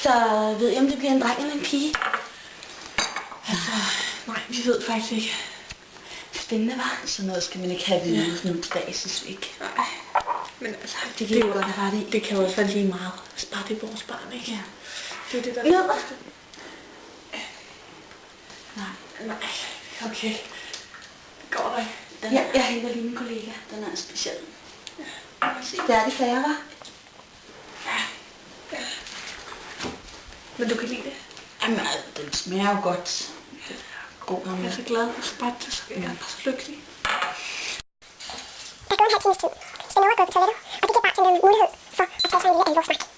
Så ved jeg, om det bliver en dreng eller en pige? Altså, nej, vi ved faktisk ikke. Spændende, var. Sådan noget skal man ikke have vide nu til dags, synes vi ikke. Nej. Men altså, Det giver du da ret i. det kan jo også være lige meget. Altså, bare det er vores barn, ikke? Ja. Det er det, der Nødder? Nej, okay. Går der ikke? Ja, jeg henter lige min kollega. Den er speciel. Ja. Færdig færre, hva'? Ja. Men du kan lide det? Jamen, den smager jo godt. God gammel. Jeg er så glad for spot, så jeg er bare så lykkelig. Der er gået en halv times tid. Spændende at gå på toilettet, og det giver bare sådan en mulighed for at tage sig en lille alvorssnak.